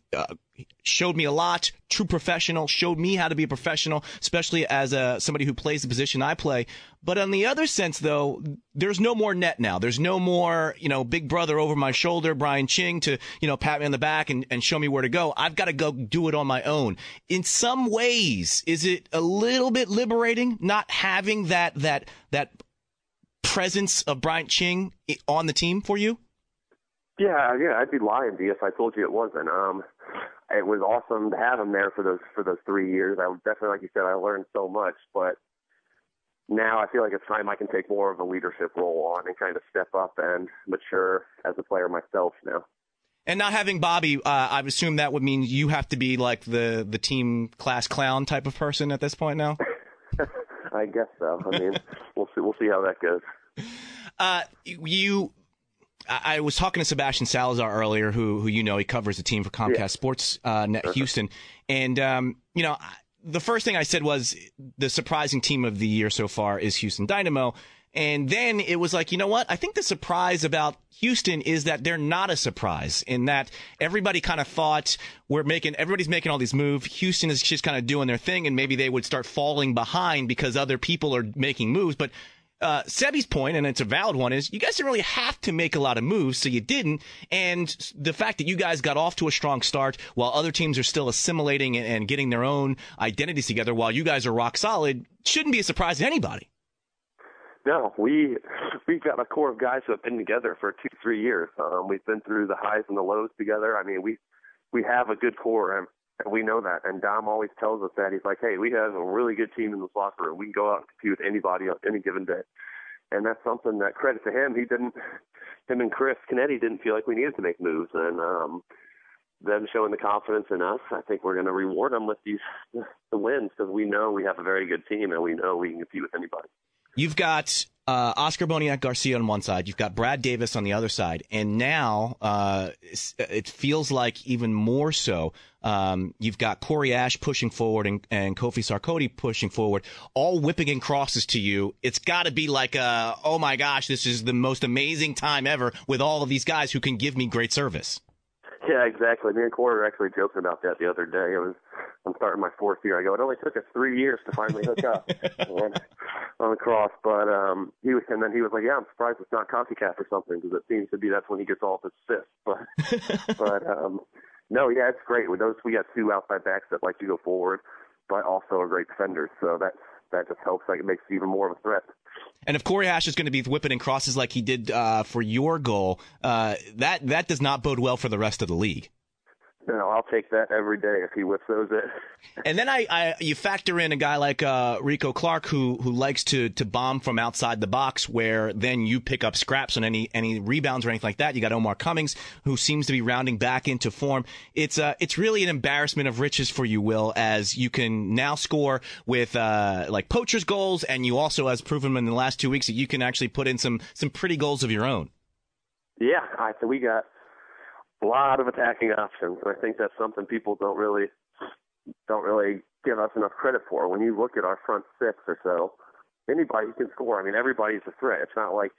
showed me a lot, true professional, showed me how to be a professional, especially as somebody who plays the position I play. But on the other sense, though, there's no more net now. There's no more, big brother over my shoulder, Brian Ching, to, pat me on the back and show me where to go. I've got to go do it on my own. In some ways, is it a little bit liberating not having that presence of Brian Ching on the team for you? Yeah, I'd be lying to you if I told you it wasn't. It was awesome to have him there for those 3 years. I definitely, like you said, I learned so much, but now I feel like it's time I can take more of a leadership role on and kind of step up and mature as a player myself now. And not having Bobby, I assume that would mean you have to be like the team class clown type of person at this point now? I guess so. I mean, we'll see how that goes. I was talking to Sebastian Salazar earlier, who he covers the team for Comcast Sports Net Houston, and the first thing I said was the surprising team of the year so far is Houston Dynamo. And then it was like, you know what? I think the surprise about Houston is that they're not a surprise, in that everybody kind of thought everybody's making all these moves. Houston is just kind of doing their thing, and maybe they would start falling behind because other people are making moves. But Sebi's point, and it's a valid one, is you guys didn't really have to make a lot of moves, so you didn't. And the fact that you guys got off to a strong start while other teams are still assimilating and getting their own identities together while you guys are rock solid shouldn't be a surprise to anybody. No, we've got a core of guys who have been together for 2-3 years. We've been through the highs and the lows together. I mean, we have a good core, and we know that. And Dom always tells us that. He's like, hey, we have a really good team in this locker room. We can go out and compete with anybody on any given day. And that's something that, credit to him, him and Chris Canetti didn't feel like we needed to make moves. And them showing the confidence in us, I think we're going to reward them with the wins, because we know we have a very good team and we know we can compete with anybody. You've got Oscar Boniek Garcia on one side. You've got Brad Davis on the other side. And now it feels like even more so. You've got Corey Ash pushing forward and Kofi Sarkodie pushing forward, all whipping in crosses to you. It's got to be like, oh, my gosh, this is the most amazing time ever with all of these guys who can give me great service. Yeah, exactly. Me and Corey were actually joking about that the other day. I'm starting my 4th year. I go, it only took us 3 years to finally hook up on the cross. But he was like, yeah, I'm surprised it's not CONCACAF or something, because it seems to be that's when he gets all of his assists. But no, yeah, it's great. With those, we got 2 outside backs that like to go forward, but also are great defenders. So that just helps. Like, it makes it even more of a threat. And if Corey Ash is going to be whipping in crosses like he did for your goal, that does not bode well for the rest of the league. No, I'll take that every day if he whips those in. And then you factor in a guy like Rico Clark who likes to bomb from outside the box, where then you pick up scraps on any rebounds or anything like that. You got Omar Cummings, who seems to be rounding back into form. It's really an embarrassment of riches for you, Will, as you can now score with like poachers goals, and you also, as proven in the last 2 weeks, that you can actually put in some pretty goals of your own. Yeah, we got a lot of attacking options. I think that's something people don't really give us enough credit for. When you look at our front 6 or so, anybody can score. I mean, everybody's a threat. It's not like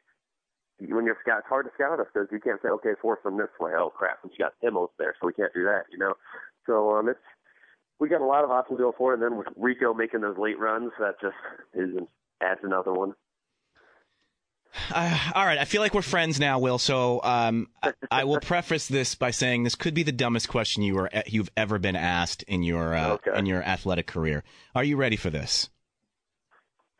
when you're scout, it's hard to scout us, because you can't say, okay, force them this way. Oh crap, and you got Timos there, so we can't do that. So we got a lot of options to go for, and then with Rico making those late runs, that just adds another one. All right, I feel like we're friends now, Will. So I will preface this by saying this could be the dumbest question you've ever been asked in your athletic career. Are you ready for this?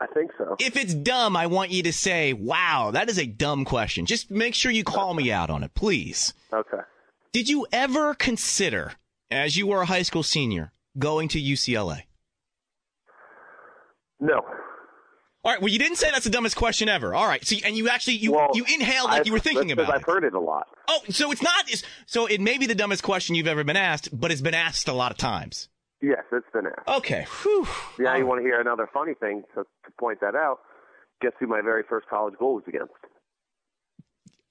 I think so. If it's dumb, I want you to say, "Wow, that is a dumb question." Just make sure you call me out on it, please. Okay. Did you ever consider, as you were a high school senior, going to UCLA? No. All right. Well, you didn't say that's the dumbest question ever. All right. See, and you actually you inhaled like you were thinking about it. I've heard it a lot. Oh, so it's not. So it may be the dumbest question you've ever been asked, but it's been asked a lot of times. Yes, it's been asked. Okay. Whew. Yeah, you want to hear another funny thing to point that out? Guess who my very first college goal was against?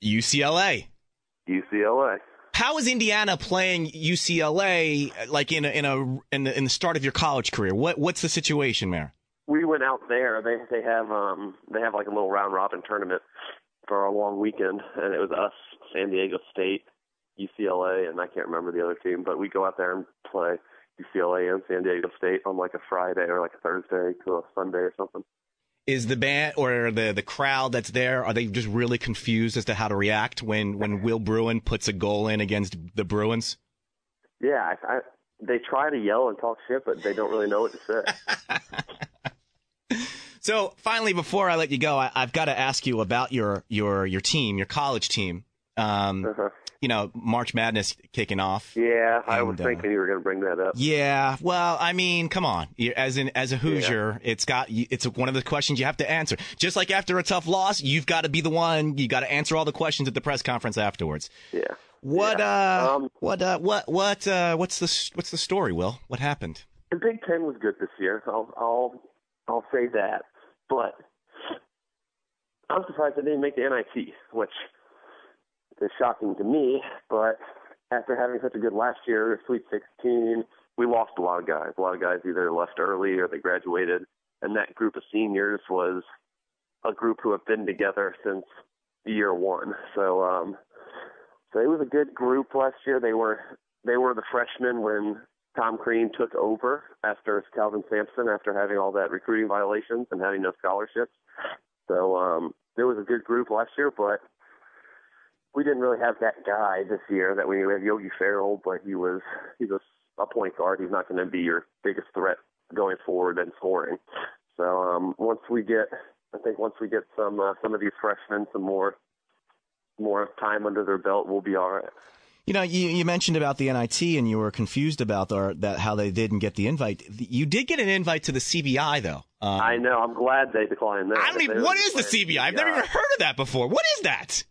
UCLA. UCLA. How is Indiana playing UCLA like in the start of your college career? What's the situation there? We went out there. They have like a little round robin tournament for a long weekend, and it was us, San Diego State, UCLA, and I can't remember the other team, but we go out there and play UCLA and San Diego State on like a Friday or like a Thursday to a Sunday or something. Is the band or the crowd that's there, are they just really confused as to how to react when Will Bruin puts a goal in against the Bruins? Yeah, they try to yell and talk shit, but they don't really know what to say. So finally, before I let you go, I've got to ask you about your team, your college team. March Madness kicking off. Yeah, I was thinking you were going to bring that up. Yeah, well, I mean, come on. As a Hoosier, it's one of the questions you have to answer. Just like after a tough loss, you've got to be the one. You got to answer all the questions at the press conference afterwards. Yeah. What's the story, Will? What happened? The Big Ten was good this year. I'll say that, but I'm surprised they didn't make the NIT, which is shocking to me. But after having such a good last year, Sweet 16, we lost a lot of guys. A lot of guys either left early or they graduated, and that group of seniors was a group who have been together since year one. So it was a good group last year. They were the freshmen when Tom Crean took over after Calvin Sampson, after having all that recruiting violations and having no scholarships. So there was a good group last year, but we didn't really have that guy this year. That we had Yogi Ferrell, but he's a point guard. He's not going to be your biggest threat going forward and scoring. So once we get some of these freshmen some more time under their belt, we'll be all right. You mentioned about the NIT and you were confused about how they didn't get the invite. You did get an invite to the CBI, though. I know. I'm glad they declined that. What is the CBI? I've never even heard of that before. What is that?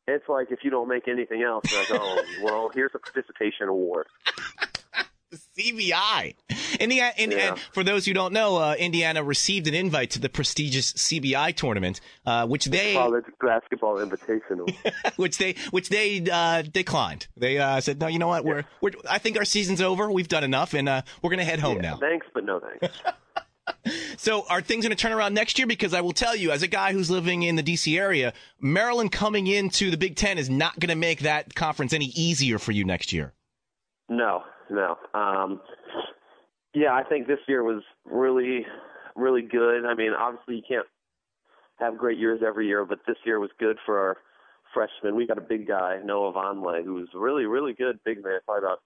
It's like if you don't make anything else, like, oh, well, here's a participation award. The CBI. And for those who don't know, Indiana received an invite to the prestigious CBI tournament, which they college basketball invitational, which they declined. They said, no, you know what? I think our season's over. We've done enough, and we're going to head home now. Thanks, but no thanks. So are things going to turn around next year? Because I will tell you, as a guy who's living in the D.C. area, Maryland coming into the Big Ten is not going to make that conference any easier for you next year. No. I think this year was really, really good. I mean, obviously you can't have great years every year, but this year was good for our freshmen. We got a big guy, Noah Vonleh, who's really, really good, big man, probably about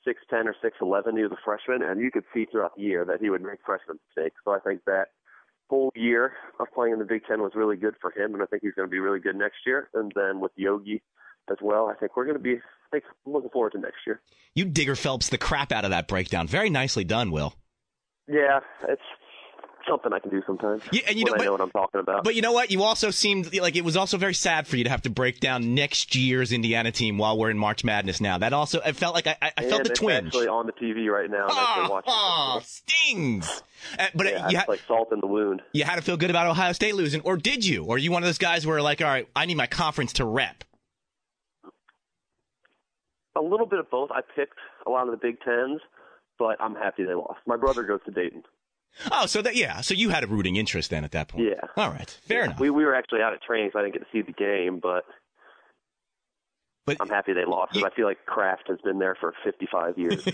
6'10" or 6'11". He was a freshman, and you could see throughout the year that he would make freshman mistakes. So I think that whole year of playing in the Big Ten was really good for him, and I think he's going to be really good next year. And then with Yogi as well, I think we're going to be I'm looking forward to next year. You Digger Phelps the crap out of that breakdown. Very nicely done, Will. Yeah, it's something I can do sometimes. Yeah, and I know what I'm talking about. But you know what? You also seemed like it was also very sad for you to have to break down next year's Indiana team while we're in March Madness now. That also, I felt like I felt the twinge. It's actually on the TV right now. Stings. It's like salt in the wound. You had to feel good about Ohio State losing, or did you? Or are you one of those guys where like, all right, I need my conference to rep? A little bit of both. I picked a lot of the Big Tens, but I'm happy they lost. My brother goes to Dayton. Oh, so you had a rooting interest then at that point. Yeah. All right. Fair enough. We were actually out at training, so I didn't get to see the game, but I'm happy they lost because I feel like Kraft has been there for 55 years.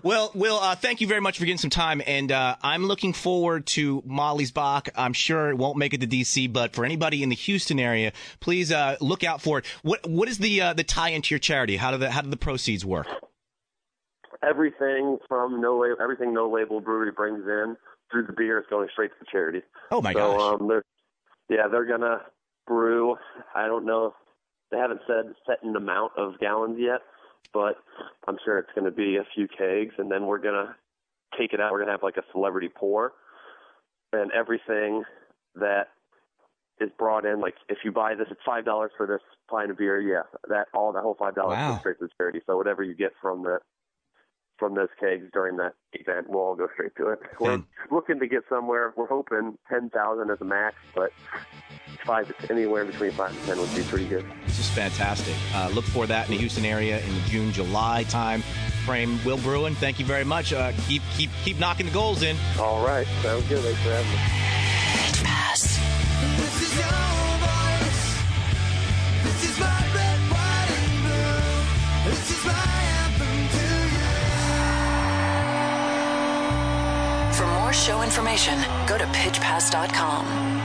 Well, Will, thank you very much for getting some time, and I'm looking forward to Molly's Bach. I'm sure it won't make it to D.C., but for anybody in the Houston area, please look out for it. What is the tie into your charity? How do the proceeds work? Everything from No Label Brewery brings in through the beer is going straight to the charity. Oh my gosh! They're gonna brew. I don't know. They haven't set an amount of gallons yet, but I'm sure it's going to be a few kegs, and then we're going to take it out. We're going to have like a celebrity pour, and everything that is brought in, like if you buy this, it's $5 for this pint of beer. Yeah, that whole $5 goes straight to the charity. So whatever you get from those kegs during that event will all go straight to it. We're looking to get somewhere. We're hoping 10,000 as a max, but anywhere between 5 and 10 would be pretty good. This is fantastic. Look for that in the Houston area in the June, July time frame. Will Bruin, thank you very much. Keep knocking the goals in. All right. Sounds good. Thanks for having me. Pitch Pass. This is your voice. This is my red, white, and blue. This is my anthem to you. For more show information, go to pitchpass.com.